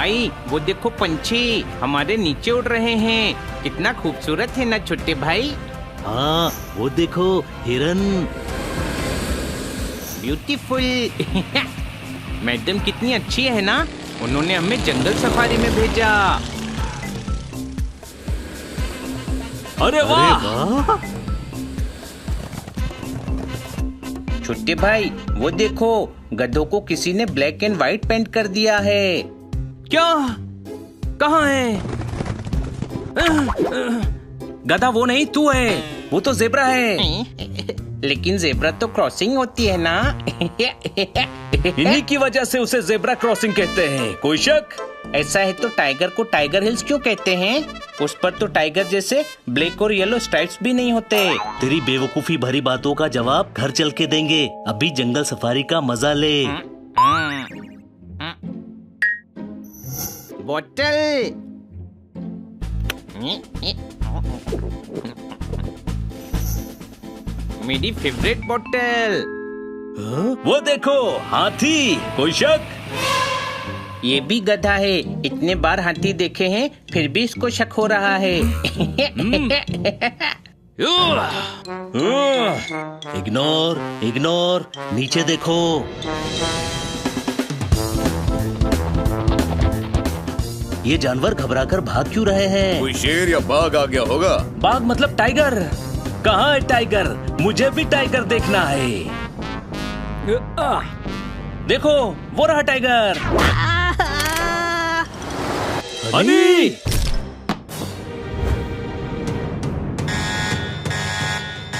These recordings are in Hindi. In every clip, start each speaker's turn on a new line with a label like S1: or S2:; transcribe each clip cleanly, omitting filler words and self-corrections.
S1: भाई वो देखो पंछी हमारे नीचे उड़ रहे हैं। कितना खूबसूरत है ना छोटे भाई।
S2: हाँ वो देखो हिरन।
S1: ब्यूटीफुल। मैडम कितनी अच्छी है ना, उन्होंने हमें जंगल सफारी में भेजा।
S3: अरे वाह।
S1: छोटे भाई वो देखो, गधों को किसी ने ब्लैक एंड व्हाइट पेंट कर दिया है।
S3: क्या? कहाँ है? गधा वो नहीं, तू है। वो तो जेब्रा है।
S1: लेकिन जेब्रा तो क्रॉसिंग होती है ना।
S3: इन्हीं की वजह से उसे जेब्रा क्रॉसिंग कहते हैं। कोई शक?
S1: ऐसा है तो टाइगर को टाइगर हिल्स क्यों कहते हैं? उस पर तो टाइगर जैसे ब्लैक और येलो स्ट्राइप्स भी नहीं होते।
S2: तेरी बेवकूफी भरी बातों का जवाब घर चल के देंगे। अभी जंगल सफारी का मजा ले।
S1: बोतल। मेरी फेवरेट बोतल।
S3: वो देखो हाथी। कोई शक?
S1: ये भी गधा है। इतने बार हाथी देखे हैं फिर भी इसको शक हो रहा है।
S2: इग्नोर इग्नोर, नीचे देखो। ये जानवर घबराकर भाग क्यों रहे हैं?
S4: कोई शेर या बाघ आ गया होगा।
S3: बाघ मतलब टाइगर। कहाँ है टाइगर? मुझे भी टाइगर देखना है। देखो वो रहा टाइगर। हनी!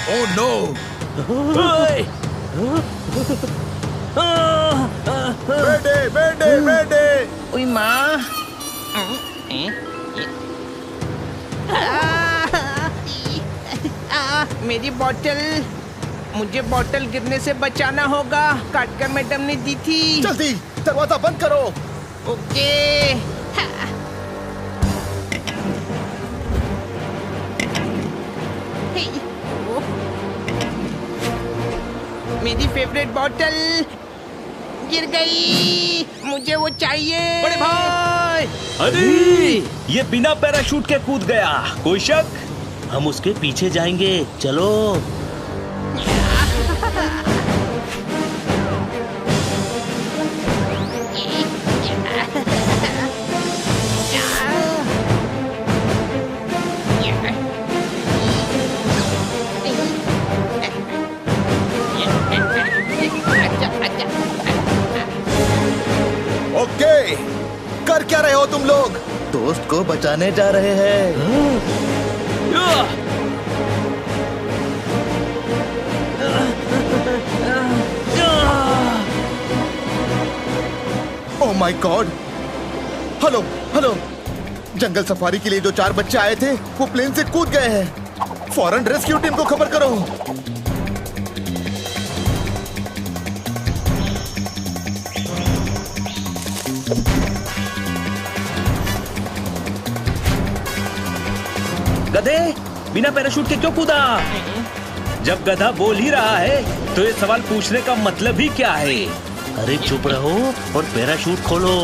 S4: Oh no! बेटे बेटे बेटे!
S1: ओए माँ। मेरी बोतल। मुझे बोतल गिरने से बचाना होगा। काटकर मैडम ने दी थी।
S4: जल्दी दरवाजा बंद करो।
S1: ओके। मेरी फेवरेट बोतल गिर गई। मुझे वो चाहिए।
S3: बड़े भाई! अरे ये बिना पैराशूट के कूद गया। कोई शक?
S2: हम उसके पीछे जाएंगे, चलो।
S4: ओके, कर क्या रहे हो तुम लोग? दोस्त को बचाने जा रहे हैं। Oh my God! Hello hello, jungle safari के लिए जो 4 बच्चे आए थे वो प्लेन से कूद गए हैं। फौरन रेस्क्यू टीम को खबर करो।
S3: गधे, बिना पैराशूट के क्यों कूदा? जब गधा बोल ही रहा है तो ये सवाल पूछने का मतलब ही क्या है?
S2: अरे चुप रहो और पैराशूट खोलो।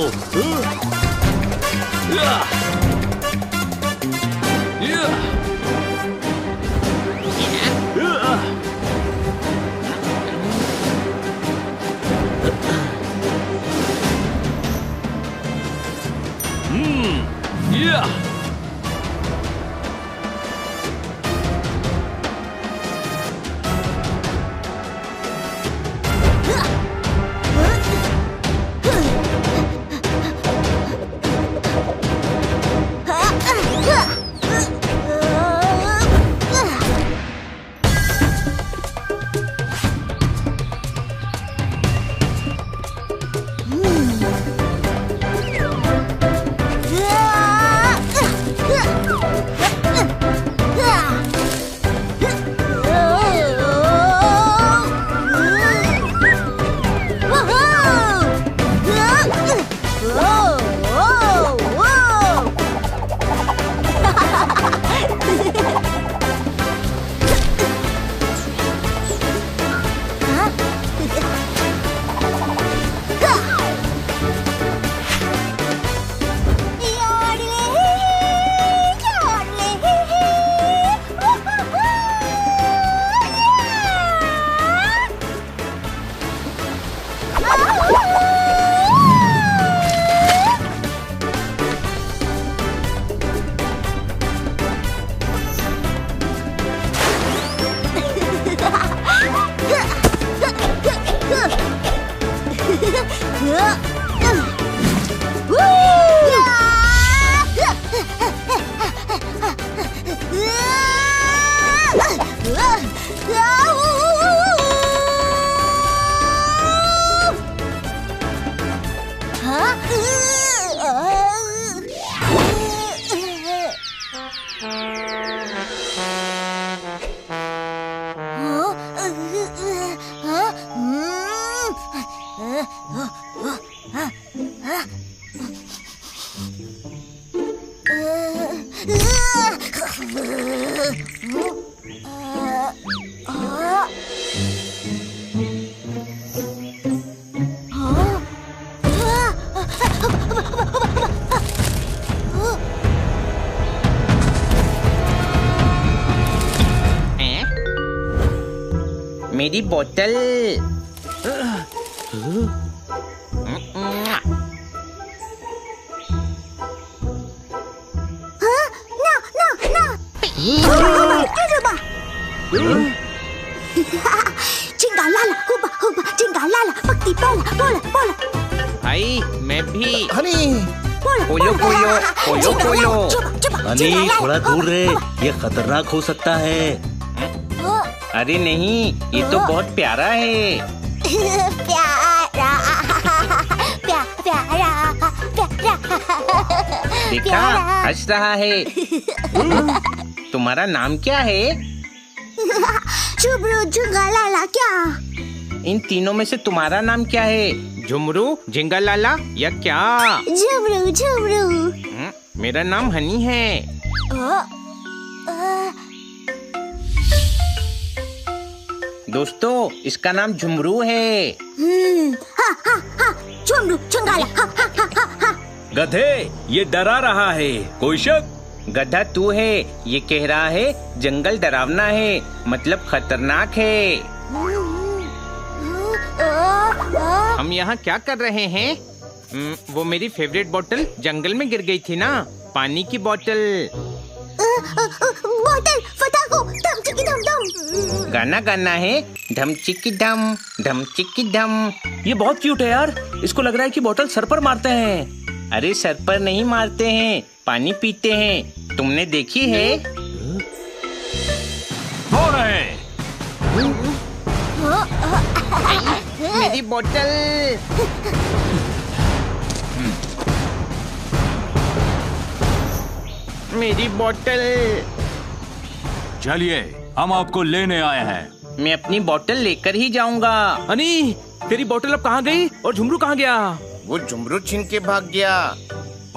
S1: मेरी बोतल। भाई मैं भी।
S4: हनी,
S1: पोलो पोलो पोलो पोलो।
S2: हनी थोड़ा दूर रहे, ये खतरनाक हो सकता है।
S1: अरे नहीं, ये तो बहुत प्यारा है। देखा, हंस रहा है। तुम्हारा नाम क्या है?
S5: झुमरू झुंगालाला। क्या?
S1: इन तीनों में से तुम्हारा नाम क्या है? झुमरू, झिंगालाला या क्या?
S5: झुमरू झुमरू।
S1: मेरा नाम हनी है। दोस्तों, इसका नाम झुमरू है।
S5: झुमरू झुंगाला।
S3: गधे, ये डरा रहा है, कोई शक?
S1: गधा तू है। ये कह रहा है जंगल डरावना है, मतलब खतरनाक है। हम यहाँ क्या कर रहे हैं? वो मेरी फेवरेट बोतल जंगल में गिर गई थी ना, पानी की बोतल।
S5: बोतल फटाको, धम चिकी धम धम।
S1: गाना गाना है, धम चिकी धम धम।
S3: ये बहुत क्यूट है यार। इसको लग रहा है कि बोतल सर पर मारते हैं।
S1: अरे सर पर नहीं मारते हैं, पानी पीते हैं। तुमने देखी है?
S3: हो रहे।
S1: मेरी बोतल। मेरी बोतल।
S6: चलिए, हम आपको लेने आए हैं।
S1: मैं अपनी बोतल लेकर ही जाऊंगा।
S3: हनी, तेरी बोतल अब कहाँ गई और झुमरू कहाँ गया?
S4: वो झुमरू छीन के भाग गया।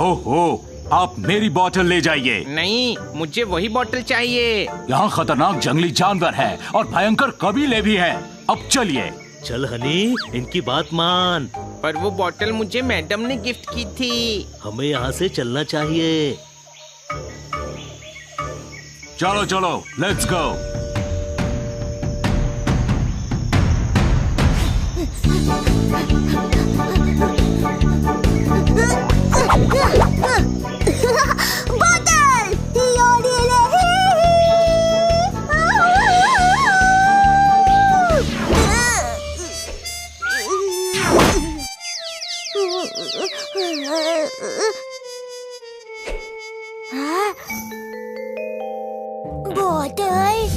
S6: ओहो, आप मेरी बोतल ले जाइए।
S1: नहीं, मुझे वही बोतल चाहिए।
S6: यहाँ खतरनाक जंगली जानवर है और भयंकर कबीले भी हैं। अब चलिए।
S2: चल हनी, इनकी बात मान।
S1: पर वो बोतल मुझे मैडम ने गिफ्ट की थी।
S2: हमें यहाँ से चलना चाहिए।
S6: चलो चलो, लेट्स गो।
S5: बोतल योरी ले। बोतल,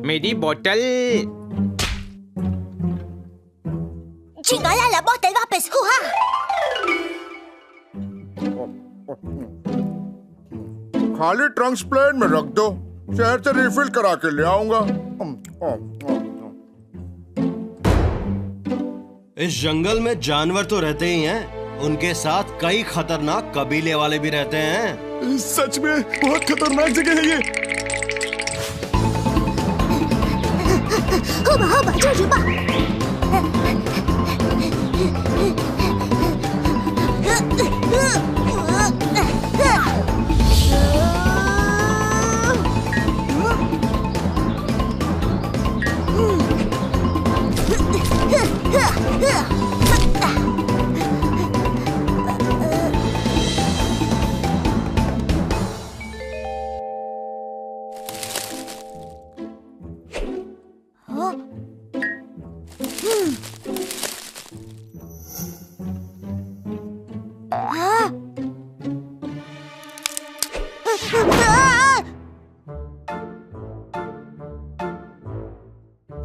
S1: मेरी बोतल।
S5: झिंगालाला बोतल वापस हुआ।
S4: खाली ट्रंक्स प्लेन में रख दो, शहर से रिफिल करा के ले आऊंगा।
S7: इस जंगल में जानवर तो रहते ही हैं, उनके साथ कई खतरनाक कबीले वाले भी रहते हैं।
S4: सच में बहुत खतरनाक जगह है ये।
S5: हुबा हुबा जुजुबा।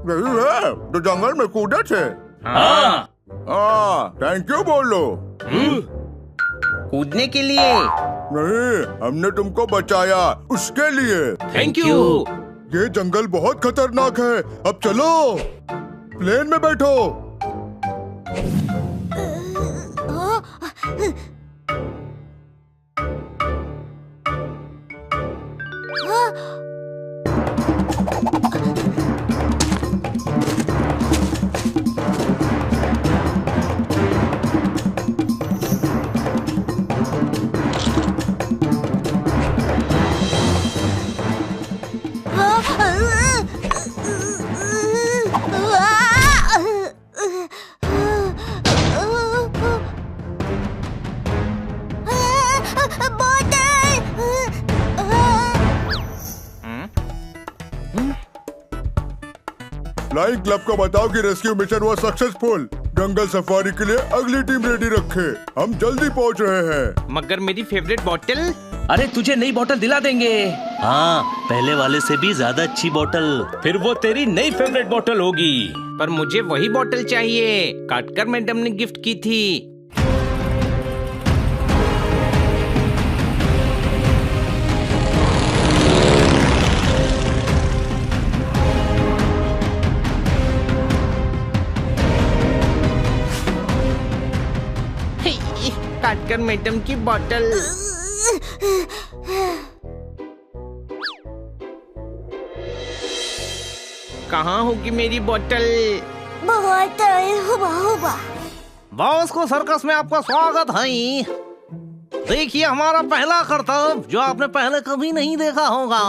S4: यही है जो जंगल में कूदे थे।
S3: हाँ।
S4: थैंक यू बोलो।
S1: कूदने के लिए
S4: नहीं, हमने तुमको बचाया, उसके लिए।
S1: Thank you.
S4: ये जंगल बहुत खतरनाक है। अब चलो, प्लेन में बैठो। फ्लाइंग क्लब को बताओ कि रेस्क्यू मिशन हुआ सक्सेसफुल। जंगल सफारी के लिए अगली टीम रेडी रखे, हम जल्दी पहुंच रहे हैं।
S1: मगर मेरी फेवरेट बॉटल।
S3: अरे तुझे नई बोतल दिला देंगे।
S2: हाँ, पहले वाले से भी ज्यादा अच्छी बोतल।
S3: फिर वो तेरी नई फेवरेट बोतल होगी।
S1: पर मुझे वही बॉटल चाहिए, काटकर मैडम ने गिफ्ट की थी। काटकर मैडम की बॉटल। कहाँ होगी मेरी बॉटल?
S5: बहुत हुआ हुआ।
S8: बॉस को सर्कस में आपका स्वागत है। देखिए हमारा पहला करतब जो आपने पहले कभी नहीं देखा होगा।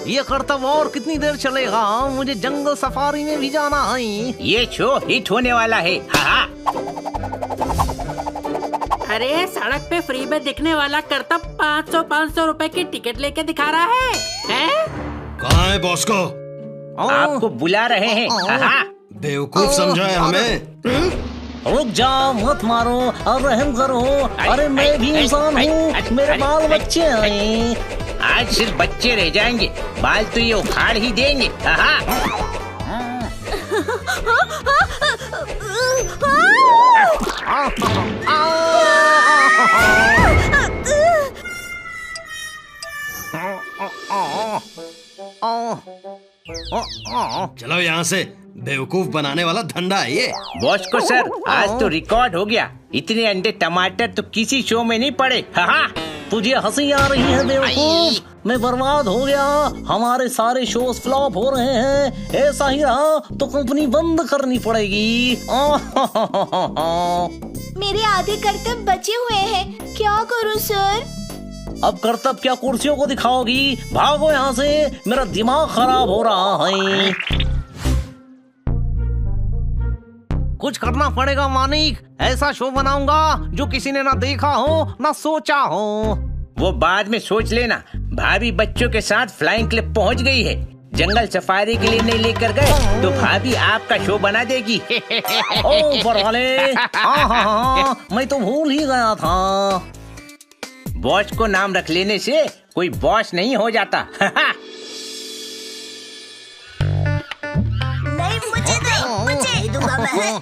S8: ये करतब और कितनी देर चलेगा? मुझे जंगल सफारी में भी जाना है।
S1: ये शो हिट होने वाला है। हाँ।
S9: अरे सड़क पे फ्री में दिखने वाला करतब 500 रुपए की टिकट लेके दिखा रहा है, हैं?
S7: कहाँ है बॉस को?
S1: आपको बुला रहे हैं। हाँ।
S7: बेवकूफ समझा है हमें।
S8: रुक जाओ, मत मारो और रहम करो। अरे मैं भी इंसान हूँ, मेरे बाल बच्चे हैं।
S1: आज सिर्फ बच्चे रह जाएंगे, बाल तो ये उखाड़ ही देंगे। हाँ।
S7: चलो यहाँ से, बेवकूफ बनाने वाला धंधा है ये।
S1: बॉस को सर, आज तो रिकॉर्ड हो गया। इतने अंडे टमाटर तो किसी शो में नहीं पड़े। हाँ।
S8: तुझे हंसी आ रही है बेवकूफ? मैं बर्बाद हो गया, हमारे सारे शोज फ्लॉप हो रहे हैं। ऐसा ही रहा तो कंपनी बंद करनी पड़ेगी।
S5: मेरे आधे कर्तव्य बचे हुए हैं, क्या करूं सर?
S8: अब कर्तव्य क्या कुर्सियों को दिखाओगी? भागो यहाँ से, मेरा दिमाग खराब हो रहा है। कुछ करना पड़ेगा मानिक, ऐसा शो बनाऊंगा जो किसी ने ना देखा हो ना सोचा हो।
S1: वो बाद में सोच लेना। भाभी बच्चों के साथ फ्लाइंग क्लब पहुंच गई है। जंगल सफारी के लिए नहीं लेकर गए तो भाभी आपका शो बना देगी।
S8: ओ बरवाले, हाँ, मैं तो भूल ही गया था।
S1: बॉस को नाम रख लेने से कोई बॉस नहीं हो जाता।
S5: नहीं, मुझे दूंगा मैं।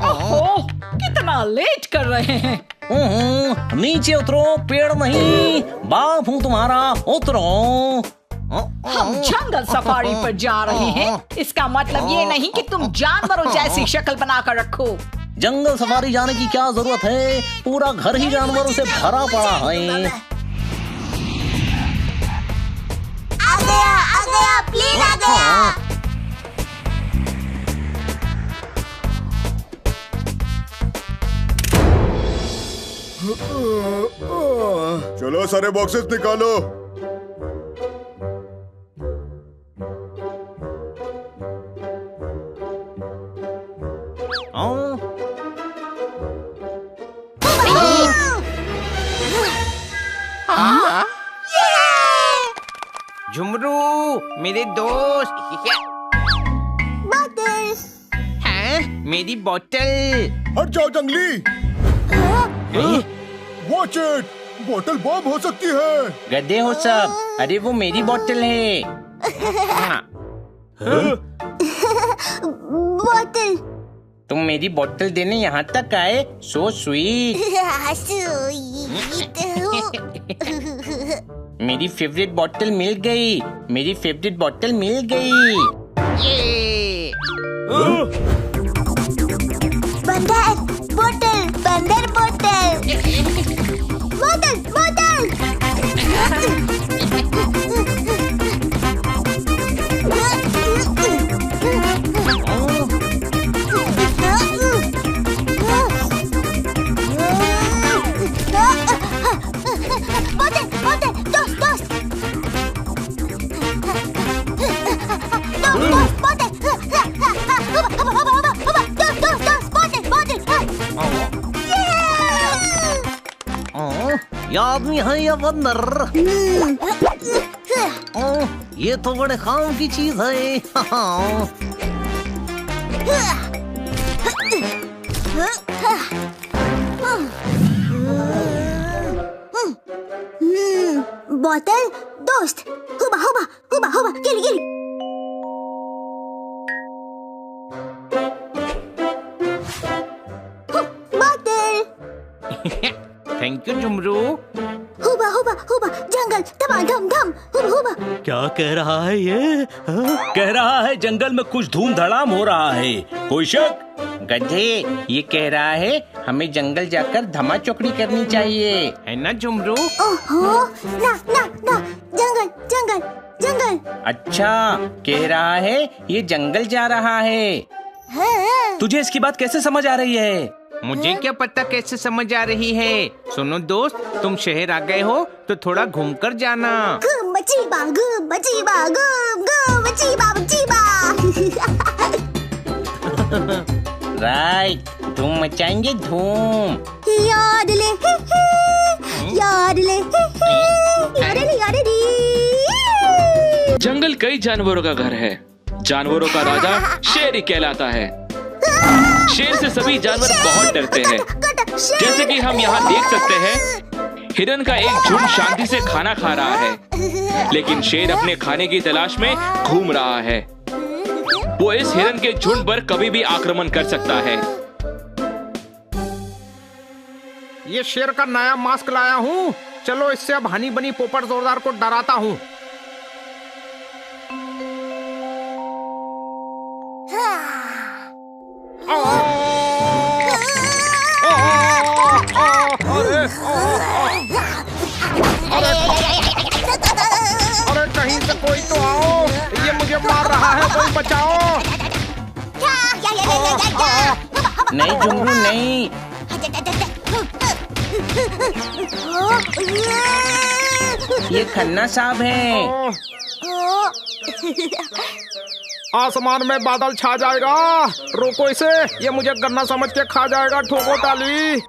S10: ओहो, कितना लेट कर रहे हैं।
S8: नीचे उतरो, पेड़ नहीं, बाप हूँ तुम्हारा, उतरो।
S10: हम जंगल सफारी पर जा रहे हैं, इसका मतलब ये नहीं कि तुम जानवरों जैसी शक्ल बनाकर रखो।
S8: जंगल सफारी जाने की क्या जरूरत है? पूरा घर ही जानवरों से भरा पड़ा है।
S5: आ गया, प्लेन आ गया।
S4: चलो सारे बॉक्सेस निकालो।
S1: झुमरू, मेरे दोस्त।
S5: बोतल।
S1: हाँ, मेरी बोतल।
S4: हट जाओ जंगली। वॉच इट, बोतल बॉम्ब हो सकती है।
S1: गधे हो सब। अरे वो मेरी बोतल है। हाँ।
S5: बोतल।
S1: तुम मेरी बोतल देने यहाँ तक आए, सो स्वीट। मेरी फेवरेट बोतल मिल गई, मेरी फेवरेट बोतल मिल गई। ये
S5: बंदर बोतल, बंदर बोतल, बोतल बोतल। बोतल बोतल, दोस्त दोस्त, दोस्त बोतल,
S8: ये आदमी है या बंदर? ये तो बड़े काम की चीज है।
S5: बोतल दोस्त, हुबा हुबा हुबा हुबा, गिली गिली। बोतल।
S1: Thank you Jhumru.
S5: हुबा हुबा हुबा, जंगल धमा धम धम, हुबा हुबा।
S2: क्या कह रहा है ये?
S3: कह रहा है जंगल में कुछ धूम धड़ाम हो रहा है, कोई शक?
S1: गधे, ये कह रहा है हमें जंगल जाकर धमा चौकड़ी करनी चाहिए, है ना झुमरू?
S5: ओहो, ना ना ना, जंगल जंगल जंगल।
S1: अच्छा, कह रहा है ये जंगल जा रहा है।
S5: हाँ।
S3: तुझे इसकी बात कैसे समझ आ रही है?
S1: मुझे क्या पता कैसे समझ आ रही है। सुनो दोस्त, तुम शहर आ गए हो तो थोड़ा घूम कर जाना।
S5: घूम बचीबा, घूम बचीबा, घूम घूम बचीबा बचीबा।
S1: राइट, धूम मचाएंगे धूम।
S5: याद ले हे हे, याद ले हे हे, याद ले याद ले।
S11: जंगल कई जानवरों का घर है। जानवरों का राजा शेर ही कहलाता है। शेर से सभी जानवर बहुत डरते हैं। जैसे कि हम यहाँ देख सकते हैं, हिरन का एक झुंड शांति से खाना खा रहा है, लेकिन शेर अपने खाने की तलाश में घूम रहा है। वो इस हिरन के झुंड पर कभी भी आक्रमण कर सकता है।
S1: ये शेर का नया मास्क लाया हूँ, चलो इससे अब हनी बनी पोपट जोरदार को डराता हूँ। अरे कहीं से कोई तो आओ, ये मुझे मार रहा है, कोई बचाओ। नहीं झुमरू नहीं। ये खन्ना साहब है। आसमान में बादल छा जाएगा, रोको इसे, ये मुझे गन्ना समझ के खा जाएगा। ठोको ताली।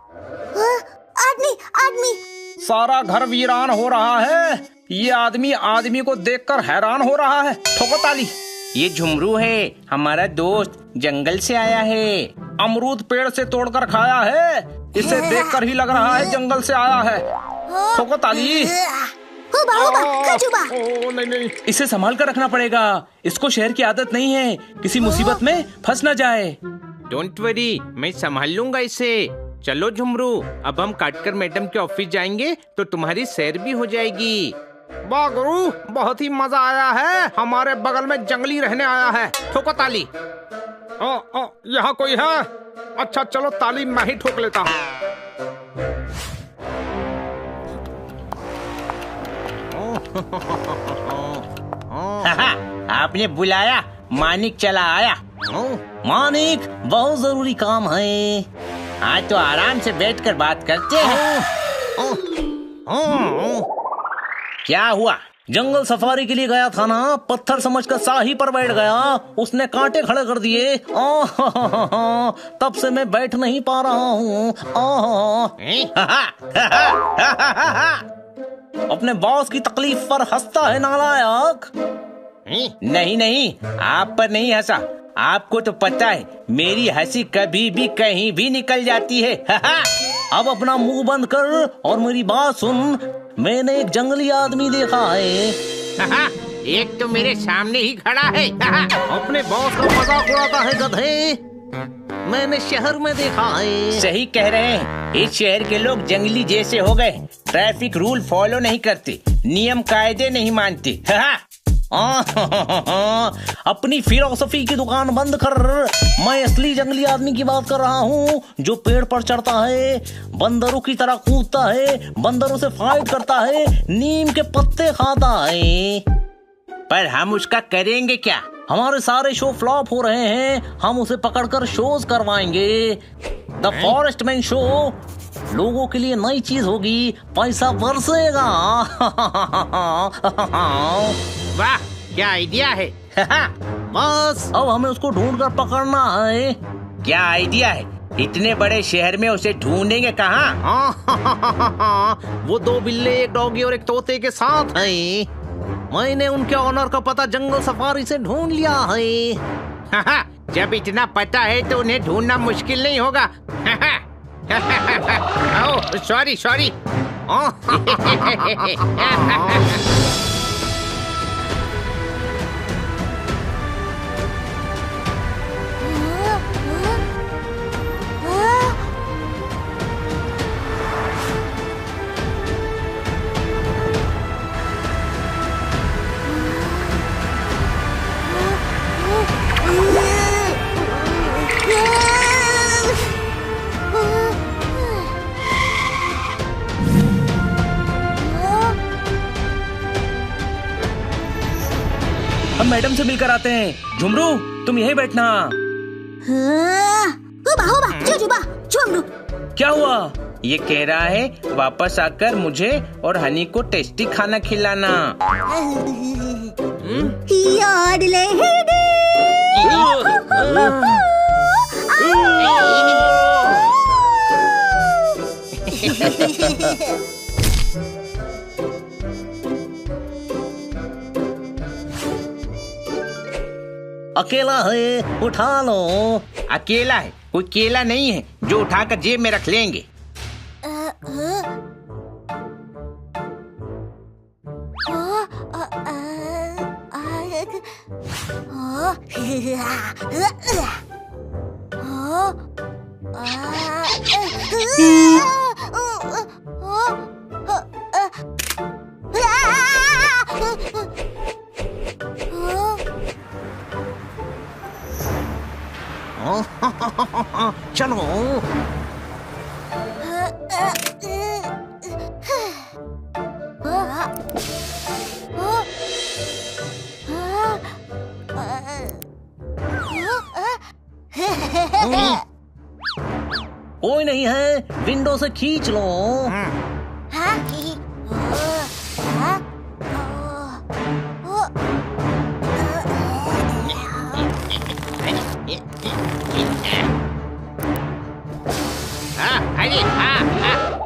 S5: आदमी आदमी।
S1: सारा घर वीरान हो रहा है। ये आदमी को देखकर हैरान हो रहा है। ठोको ताली। ये झुमरू है, हमारा दोस्त, जंगल से आया है। अमरूद पेड़ से तोड़कर खाया है। इसे देखकर ही लग रहा है जंगल से आया है। ठोको ताली।
S5: हुबा हुबा, खजुबा।
S1: नहीं नहीं,
S3: इसे संभाल कर रखना पड़ेगा। इसको शहर की आदत नहीं है, किसी मुसीबत में फंस न जाए।
S1: डोंट वरी, मैं संभाल लूंगा इसे। चलो झुमरू, अब हम काटकर मैडम के ऑफिस जाएंगे तो तुम्हारी सैर भी हो जाएगी। वाह गुरु, बहुत ही मजा आया है। हमारे बगल में जंगली रहने आया है। ठोको ताली। यहाँ कोई है? अच्छा चलो, ताली मैं ही ठोक लेता हूँ। आपने बुलाया, मानिक चला आया।
S8: मानिक, बहुत जरूरी काम है।
S1: हाँ तो आराम से बैठकर बात करते हैं। क्या हुआ?
S8: जंगल सफारी के लिए गया था ना, पत्थर समझकर शाही पर बैठ गया, उसने कांटे खड़े कर दिए। तब से मैं बैठ नहीं पा रहा हूँ। अपने बॉस की तकलीफ पर हंसता है नालायक।
S1: नहीं नहीं, आप पर नहीं हंसा। आपको तो पता है मेरी हंसी कभी भी कहीं भी निकल जाती है।
S8: अब अपना मुंह बंद कर और मेरी बात सुन। मैंने एक जंगली आदमी देखा है।
S1: एक तो मेरे सामने ही खड़ा है।
S8: अपने बॉस का मजाक उड़ाता है गधे। मैंने शहर में देखा है।
S1: सही कह रहे हैं, इस शहर के लोग जंगली जैसे हो गए। ट्रैफिक रूल फॉलो नहीं करते, नियम कायदे नहीं मानते।
S8: अपनी फिलॉसफी की दुकान बंद कर। मैं असली जंगली आदमी की बात कर रहा हूँ, जो पेड़ पर चढ़ता है, बंदरों की तरह कूदता है, बंदरों से फाइट करता है, नीम के पत्ते खाता है।
S1: पर हम उसका करेंगे क्या?
S8: हमारे सारे शो फ्लॉप हो रहे हैं, हम उसे पकड़कर शोज करवाएंगे। द फॉरेस्ट मैन शो लोगों के लिए नई चीज होगी, पैसा बरसेगा।
S1: वाह, क्या आइडिया है।
S8: बस अब हमें उसको ढूंढ कर पकड़ना है।
S1: क्या आइडिया है? इतने बड़े शहर में उसे ढूंढेंगे कहाँ?
S8: वो 2 बिल्ले, एक डॉगी और एक तोते के साथ हैं। मैंने उनके ऑनर का पता जंगल सफारी से ढूंढ लिया है।
S1: जब इतना पता है तो उन्हें ढूंढना मुश्किल नहीं होगा। Sorry sorry.
S3: हम मैडम से मिलकर आते हैं। झुमरू, तुम यहीं बैठना।
S5: झुमरू,
S3: क्या हुआ?
S1: ये कह रहा है वापस आकर मुझे और हनी को टेस्टी खाना खिलाना।
S5: याडले
S8: अकेला है, उठा लो।
S1: अकेला है? कोई केला नहीं है जो उठाकर जेब में रख लेंगे।
S8: चलो। कोई नहीं है, विंडो से खींच लो।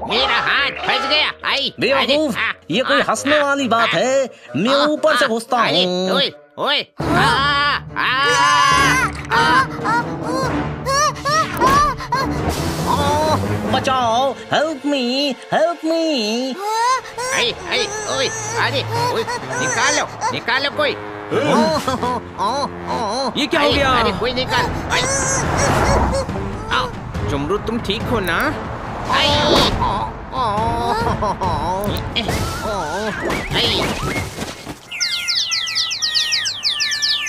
S1: मेरा हाथ फंस गया।
S8: बेवकूफ, ये कोई हंसने वाली बात है। मैं ऊपर से घुसता हूँ।
S1: ओए,
S8: बचाओ, हेल्प मी, हेल्प मी।
S1: अरे निकालो निकालो कोई।
S3: ये क्या हो गया?
S1: अरे कोई निकाल। झुमरू, तुम ठीक हो ना?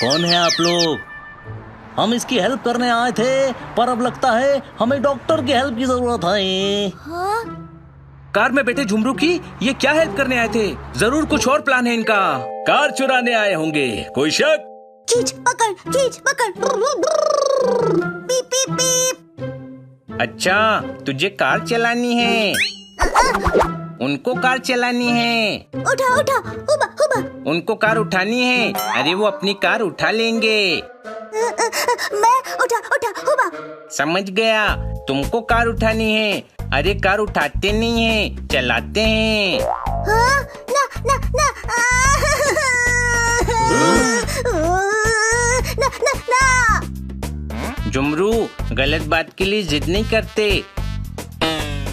S8: कौन है आप लोग? हम इसकी हेल्प करने आए थे, पर अब लगता है हमें डॉक्टर की हेल्प की जरूरत है।
S3: कार में बैठे झुमरू की ये क्या हेल्प करने आए थे? जरूर कुछ और प्लान है इनका। कार चुराने आए होंगे, कोई शक?
S5: खींच पकड़, खींच पकड़। पीप पीप पीप।
S1: अच्छा, तुझे कार चलानी है? उनको कार चलानी है।
S5: उठा उठा, हुबा हुबा।
S1: उनको कार उठानी है। अरे वो अपनी कार उठा लेंगे।
S5: मैं उठा उठा, हुबा।
S1: समझ गया, तुमको कार उठानी है। अरे कार उठाते नहीं है, चलाते हैं।
S5: ना ना ना। ना ना ना।
S1: झुमरू, गलत बात के लिए जिद नहीं करते।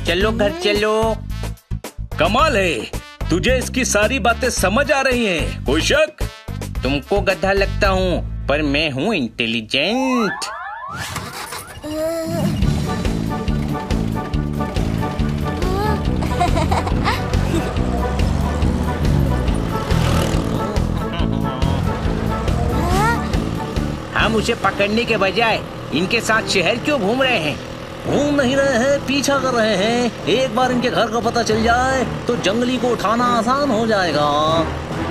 S1: चलो घर चलो।
S3: कमाल है, तुझे इसकी सारी बातें समझ आ रही हैं, कोई शक?
S1: तुमको गधा लगता हूँ, पर मैं हूँ इंटेलिजेंट। हम उसे पकड़ने के बजाय इनके साथ शहर क्यों घूम रहे हैं?
S8: घूम नहीं रहे हैं, पीछा कर रहे हैं। एक बार इनके घर का पता चल जाए तो जंगली को उठाना आसान हो जाएगा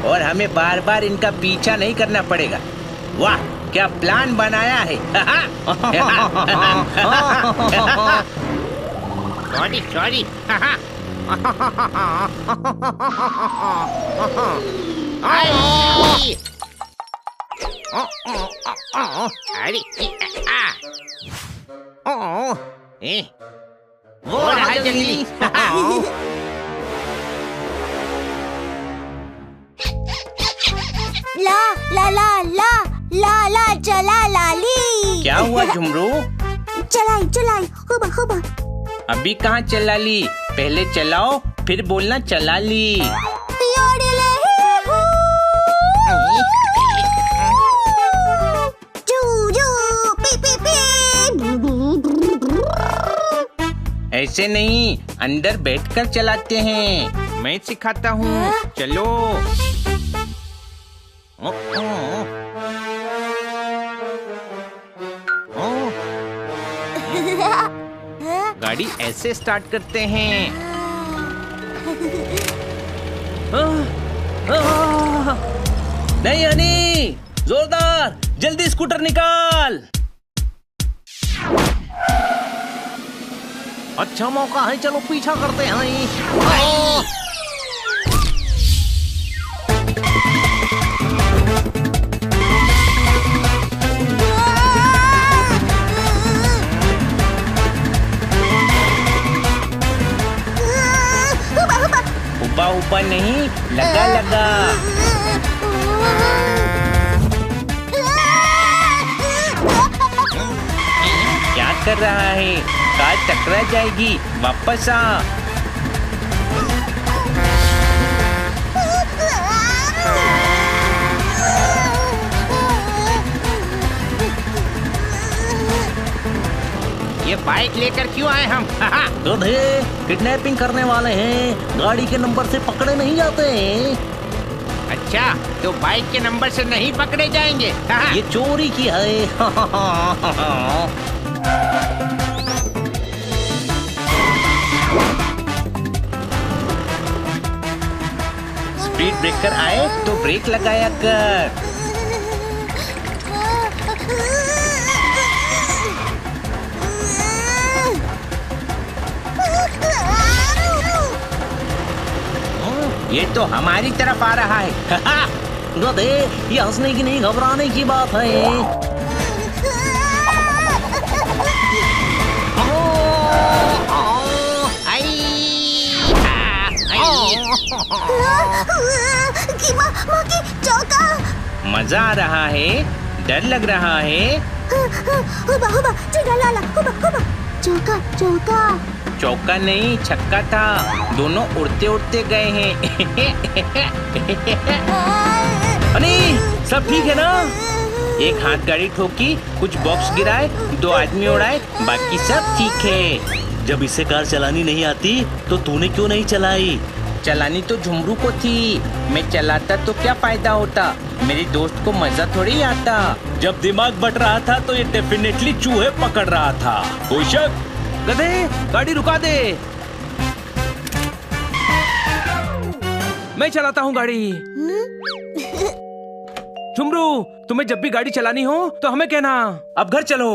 S1: और हमें बार बार इनका पीछा नहीं करना पड़ेगा। वाह, क्या प्लान बनाया है। Sorry sorry. वो रहा जंगली।
S5: ला ला ला ला ला ला चला लाली।
S1: क्या हुआ झुमरू?
S5: चलाई चलाई हुबा हुबा।
S1: अभी कहाँ चला ली? पहले चलाओ फिर बोलना चला ली। ऐसे नहीं, अंदर बैठकर चलाते हैं। मैं सिखाता हूँ, चलो। गाड़ी ऐसे स्टार्ट करते हैं।
S8: नहीं हनी, जोरदार, जल्दी स्कूटर निकाल। अच्छा मौका है, चलो पीछा करते हैं।
S1: हुबा हुबा नहीं, लगा लगा। क्या कर रहा है? कार टकरा जाएगी, वापस आ। ये बाइक लेकर क्यों आए हम?
S8: गधे, किडनैपिंग करने वाले हैं, गाड़ी के नंबर से पकड़े नहीं जाते हैं।
S1: अच्छा, तो बाइक के नंबर से नहीं पकड़े जाएंगे?
S8: ये चोरी की है।
S1: स्पीड ब्रेकर आए तो ब्रेक लगाया कर। ये तो हमारी तरफ आ रहा है।
S8: गधे, ये हंसने की नहीं घबराने की बात है।
S1: मजा आ रहा है, डर लग रहा है।
S5: हुबा हुबा, चला ला ला, हुबा हुबा। चौका चौका।
S1: चौका नहीं, छक्का था। दोनों उड़ते उड़ते गए हैं।
S8: अनी, सब ठीक है ना?
S1: एक हाथ गाड़ी ठोकी, कुछ बॉक्स गिराए, 2 आदमी उड़ाए, बाकी सब ठीक है।
S2: जब इसे कार चलानी नहीं आती तो तूने क्यों नहीं चलाई?
S1: चलानी तो झुमरू को थी, मैं चलाता तो क्या फायदा होता? मेरे दोस्त को मजा थोड़ी आता।
S3: जब दिमाग बट रहा था तो ये डेफिनेटली चूहे पकड़ रहा था, कोई शक?
S8: गधे, गाड़ी रुका दे। मैं चलाता हूँ गाड़ी। झुमरू, तुम्हें जब भी गाड़ी चलानी हो तो हमें कहना। अब घर चलो।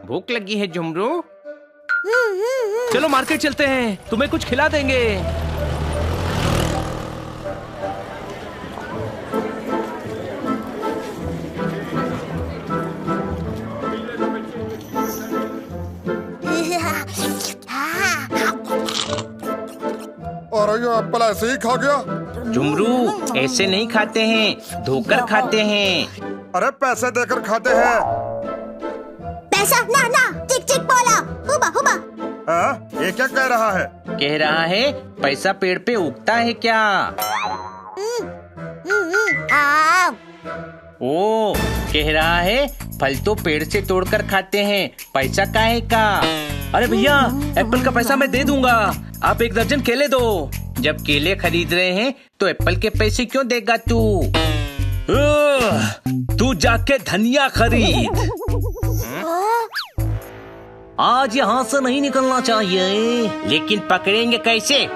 S1: भूख लगी है झुमरू?
S8: चलो मार्केट चलते हैं, तुम्हें कुछ खिला देंगे।
S4: और ये एप्पल ऐसे ही खा गया?
S1: झुमरू ऐसे नहीं खाते हैं, धोकर खाते हैं।
S4: अरे पैसे देकर खाते हैं।
S5: पैसा ना ना, चिक चिक बोला, हुबा हुबा।
S4: ये क्या कह रहा है?
S1: कह रहा है पैसा पेड़ पे उगता है क्या? ओ, कह रहा है फल तो पेड़ से तोड़कर खाते हैं, पैसा काहे का?
S3: अरे भैया, एप्पल का पैसा मैं दे दूंगा, आप 1 दर्जन केले दो।
S1: जब केले खरीद रहे हैं तो एप्पल के पैसे क्यों देगा तू?
S3: तू जाके धनिया खरीद।
S8: आज यहाँ से नहीं निकलना चाहिए।
S1: लेकिन पकड़ेंगे कैसे?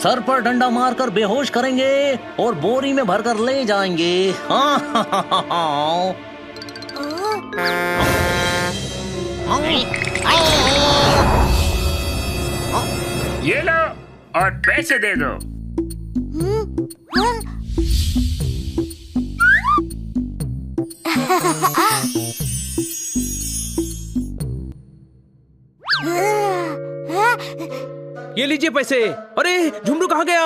S8: सर पर डंडा मारकर बेहोश करेंगे और बोरी में भरकर ले जाएंगे।
S6: ये लो और पैसे दे दो।
S3: ये लीजिए पैसे। अरे झुमरू कहाँ गया?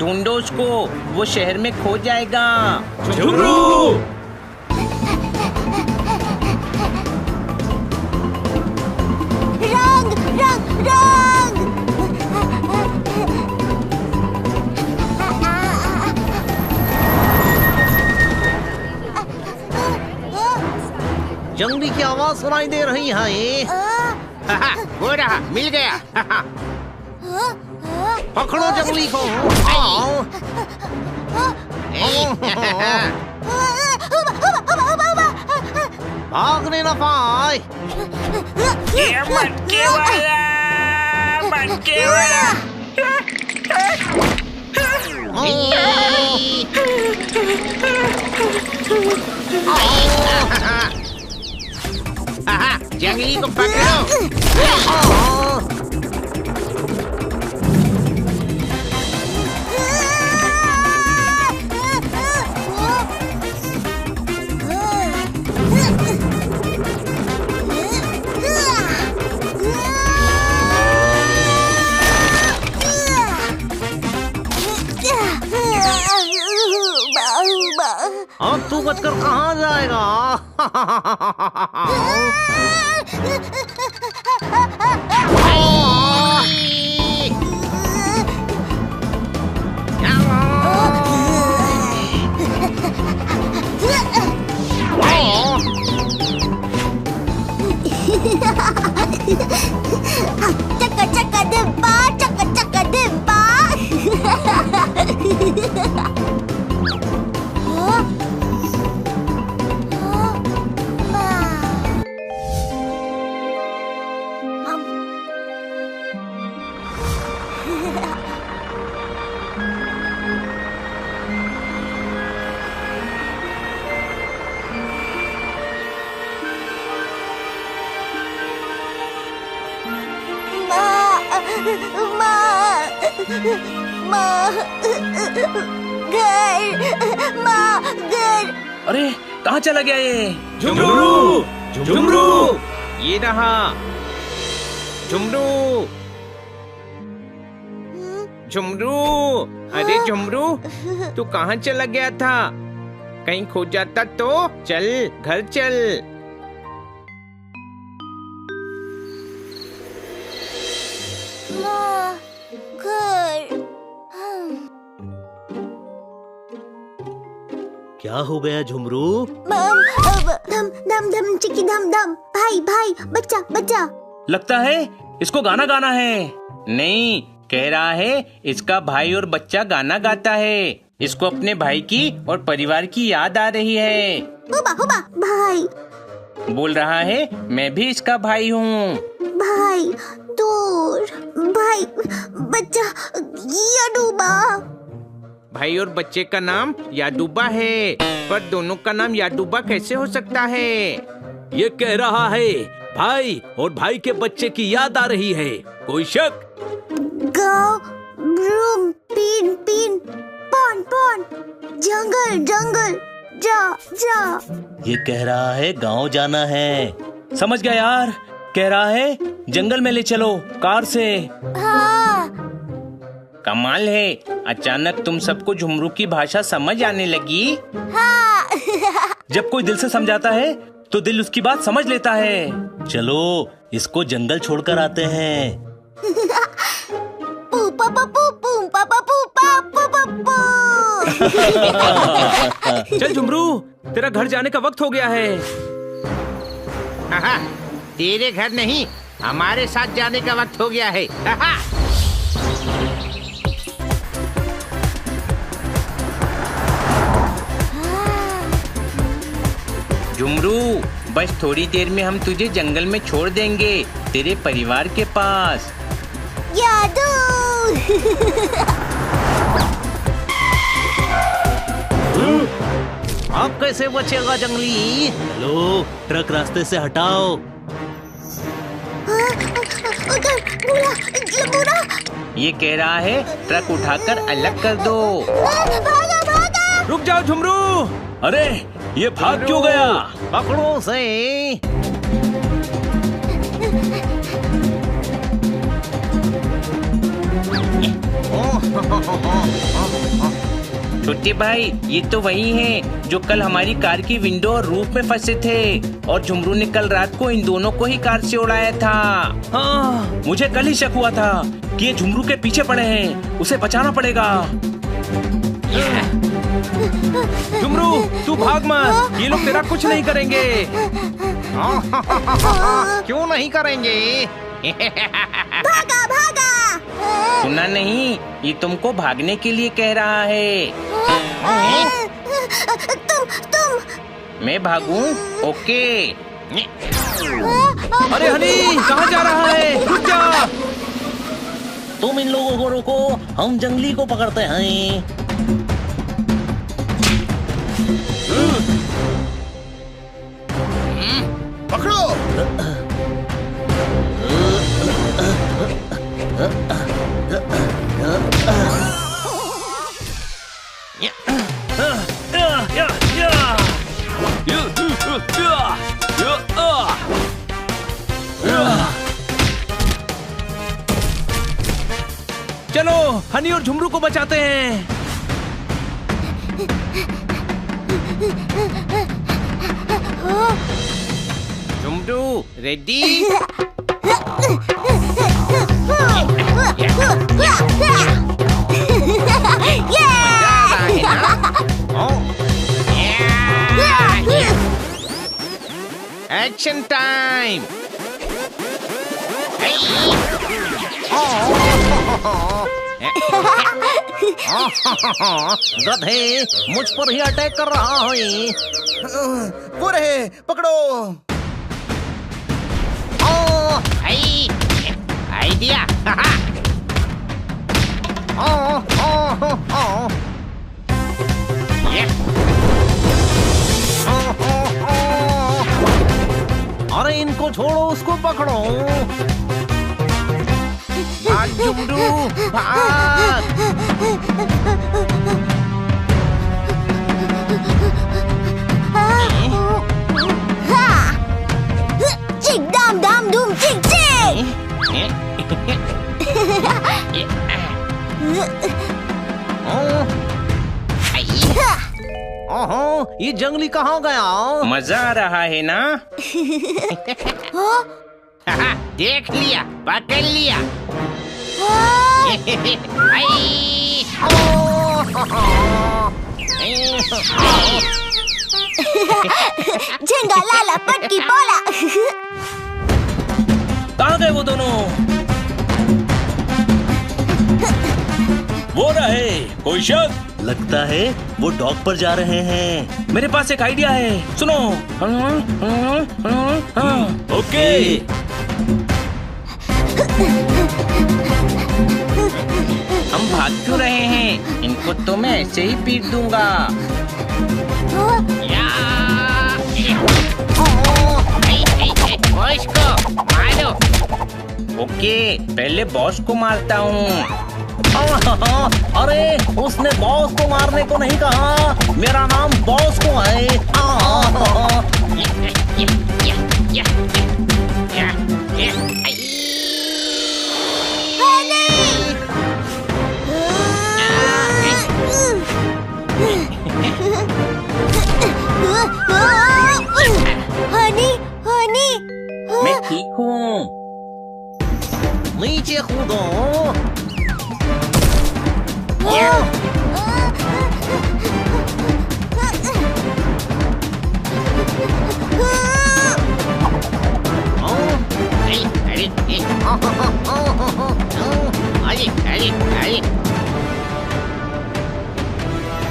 S1: ढूंढो उसको, वो शहर में खो जाएगा।
S3: झुमरू!
S5: रंग रंग रंग।
S8: जंगली की आवाज सुनाई दे रही है।
S1: वो रहा, मिल गया।
S8: पकड़ो जंगली को। भागने न पाए।
S6: ये मटके वाला, मटके वाला।
S1: जंगली को पकड़ो।
S8: अब तू बचकर कहाँ जाएगा?
S5: चक्का चक्का डिब्बा, चक्का चक्का डिब्बा। घर।
S3: अरे कहाँ चला गया ये? झुमरू! झुमरू!
S1: ये रहा झुमरू। झुमरू, अरे झुमरू, तू कहाँ चला गया था? कहीं खो जाता तो? चल घर चल।
S5: घर।
S8: क्या हो गया झुमरू?
S5: धम धम धम चिकी धम धम। भाई भाई, बच्चा बच्चा।
S3: लगता है इसको गाना गाना है।
S1: नहीं, कह रहा है इसका भाई और बच्चा गाना गाता है। इसको अपने भाई की और परिवार की याद आ रही है।
S5: हुबा हुबा भाई।
S1: बोल रहा है मैं भी इसका भाई हूँ।
S5: भाई दूर, भाई बच्चा याडूबा।
S1: भाई और बच्चे का नाम याडूबा है, पर दोनों का नाम याडूबा कैसे हो सकता है?
S3: ये कह रहा है भाई और भाई के बच्चे की याद आ रही है। कोई शक?
S5: गाँव, ब्रूम, पीन पीन, पॉन पॉन, जंगल जंगल, जा जा।
S8: ये कह रहा है गांव जाना है।
S3: समझ गया यार,
S8: कह रहा है जंगल में ले चलो कार से।
S5: हाँ।
S1: कमाल है, अचानक तुम सबको झुमरू की भाषा समझ आने लगी।
S5: हाँ।
S8: जब कोई दिल से समझाता है तो दिल उसकी बात समझ लेता है। चलो इसको जंगल छोड़कर आते हैं।
S3: चल झुमरू, तेरा घर जाने का वक्त हो गया है।
S1: तेरे घर नहीं, हमारे साथ जाने का वक्त हो गया है। झुमरू, बस थोड़ी देर में हम तुझे जंगल में छोड़ देंगे, तेरे परिवार के पास।
S5: यादू।
S8: आप कैसे बचेगा जंगली? लो, ट्रक रास्ते से हटाओ।
S1: ये कह रहा है ट्रक उठाकर अलग कर दो।
S5: भागा भागा।
S3: रुक जाओ झुमरू।
S8: अरे ये भाग क्यों गया?
S1: पकड़ो से। छोटे भाई, ये तो वही हैं जो कल हमारी कार की विंडो और रूफ में फंसे थे, और झुमरू ने कल रात को इन दोनों को ही कार से उड़ाया था।
S8: हाँ, मुझे कल ही शक हुआ था कि ये झुमरू के पीछे पड़े हैं, उसे बचाना पड़ेगा।
S3: झुमरू, तू भाग मत, ये लोग तेरा कुछ नहीं करेंगे।
S1: क्यों नहीं करेंगे?
S5: भागा भागा।
S1: सुना नहीं, ये तुमको भागने के लिए कह रहा है।
S5: तुम
S1: मैं भागूं? ओके।
S3: अरे हनी, कहाँ जा रहा है? रुक जा।
S8: तुम इन लोगों को रोको, हम जंगली को पकड़ते हैं।
S4: पकड़ो।
S3: चलो हनी और झुमरू को बचाते हैं।
S1: झुमरू रेडी? Action time.
S8: गधे, मुझ पर ही अटैक कर रहा है।
S4: वो रहे, पकड़ो।
S1: आइडिया।
S8: अरे इनको छोड़ो, उसको पकड़ो।
S1: भाग झुमरू, भाग।
S5: चिक दाम दाम धूम चिक चिक।
S8: ओहो, ये जंगली कहाँ गया?
S1: मजा आ रहा है ना? देख लिया, पकड़ लिया।
S5: झिंगा लाला पटकी बोला।
S8: कहाँ गए वो दोनों? वो रहे, कोई शक? लगता है वो डॉग पर जा रहे हैं।
S3: मेरे पास एक आइडिया है, सुनो।
S8: ओके।
S1: हम भाग क्यों रहे हैं? इनको तो मैं ऐसे ही पीट दूंगा। बॉस को मारो। ओके, पहले बॉस को मारता हूँ।
S8: अरे उसने बॉस को मारने को नहीं कहा, मेरा नाम बॉस को है।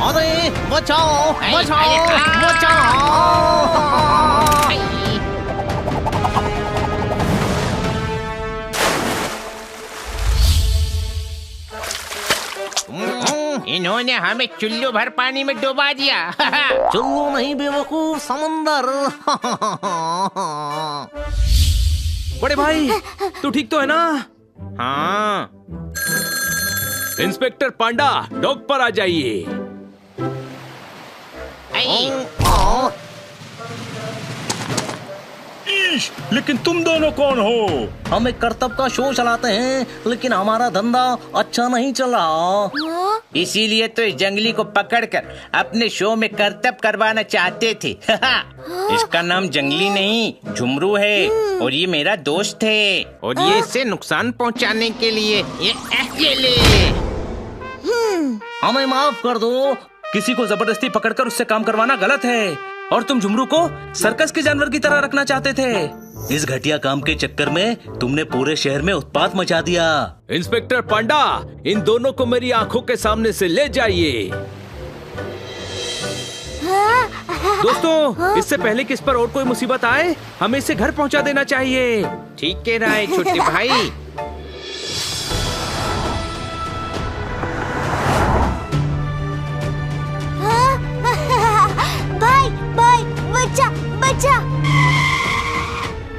S8: अरे बचाओ बचाओ बचाओ।
S1: इन्होंने हमें चुल्लू भर पानी में डुबा दिया।
S8: चुल्लू नहीं बेवकूफ, समंदर।
S3: बड़े भाई तू ठीक तो है ना?
S1: हाँ।
S3: इंस्पेक्टर पांडा, डॉक पर आ जाइए।
S8: लेकिन तुम दोनों कौन हो? हम एक कर्तव्य का शो चलाते हैं, लेकिन हमारा धंधा अच्छा नहीं चला।
S1: इसीलिए तो इस जंगली को पकड़कर अपने शो में करतब करवाना चाहते थे। इसका नाम जंगली नहीं झुमरू है और ये मेरा दोस्त है और ये इसे नुकसान पहुंचाने के लिए ये अकेले।
S8: हमें माफ कर दो।
S3: किसी को जबरदस्ती पकड़कर उससे काम करवाना गलत है और तुम झुमरू को सर्कस के जानवर की तरह रखना चाहते थे।
S8: इस घटिया काम के चक्कर में तुमने पूरे शहर में उत्पात मचा दिया।
S3: इंस्पेक्टर पांडा, इन दोनों को मेरी आंखों के सामने से ले जाइए। दोस्तों, इससे पहले कि इस पर और कोई मुसीबत आए, हमें इसे घर पहुंचा देना चाहिए।
S1: ठीक कह रहा है छोटे भाई।
S5: भाई भाई बच्चा बच्चा।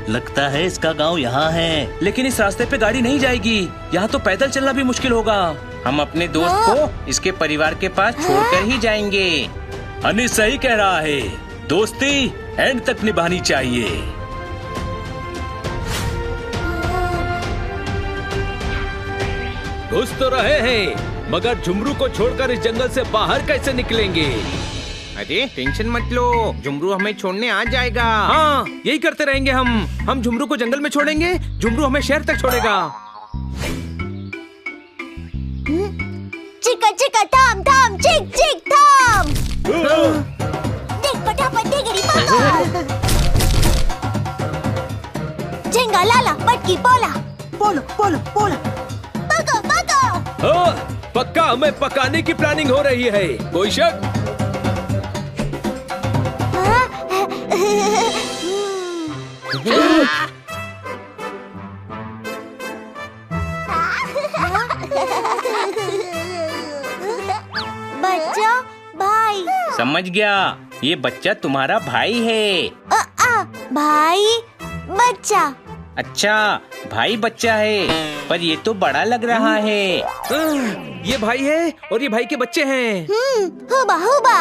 S8: लगता है इसका गांव यहाँ है।
S3: लेकिन इस रास्ते पे गाड़ी नहीं जाएगी। यहाँ तो पैदल चलना भी मुश्किल होगा।
S1: हम अपने दोस्त को इसके परिवार के पास छोड़कर ही जाएंगे।
S3: हनी सही कह रहा है, दोस्ती एंड तक निभानी चाहिए। घुस तो रहे हैं, मगर झुमरू को छोड़कर इस जंगल से बाहर कैसे निकलेंगे?
S1: अरे टेंशन मत लो, झुमरू हमें छोड़ने आ जाएगा।
S3: हाँ, यही करते रहेंगे हम झुमरू को जंगल में छोड़ेंगे, झुमरू हमें शहर तक छोड़ेगा।
S5: चिका चिका थाम थाम चिक चिक थाम। देख फटाफट देगड़ी पकड़। झिंगा लाला पटकी पोला पोलो पोलो पोला पका पका।
S3: पक्का हमें पकाने की प्लानिंग हो रही है, कोई शक?
S5: बच्चा भाई।
S1: समझ गया, ये बच्चा तुम्हारा भाई है।
S5: भाई बच्चा।
S1: अच्छा, भाई बच्चा है, पर ये तो बड़ा लग रहा है।
S3: ये भाई है और ये भाई के बच्चे हैं।
S5: हुबा हुबा।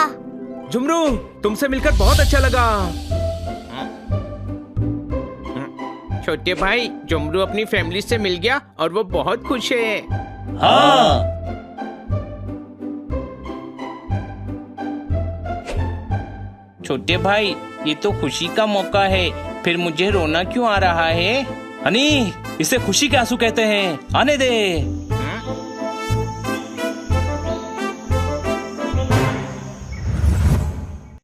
S3: झुमरू, तुमसे मिलकर बहुत अच्छा लगा।
S1: छोटे भाई, झुमरू अपनी फैमिली से मिल गया और वो बहुत खुश है।
S8: हाँ।
S1: छोटे भाई, ये तो खुशी का मौका है, फिर मुझे रोना क्यों आ रहा है?
S3: हनी, इसे खुशी के आंसू कहते हैं, आने दे।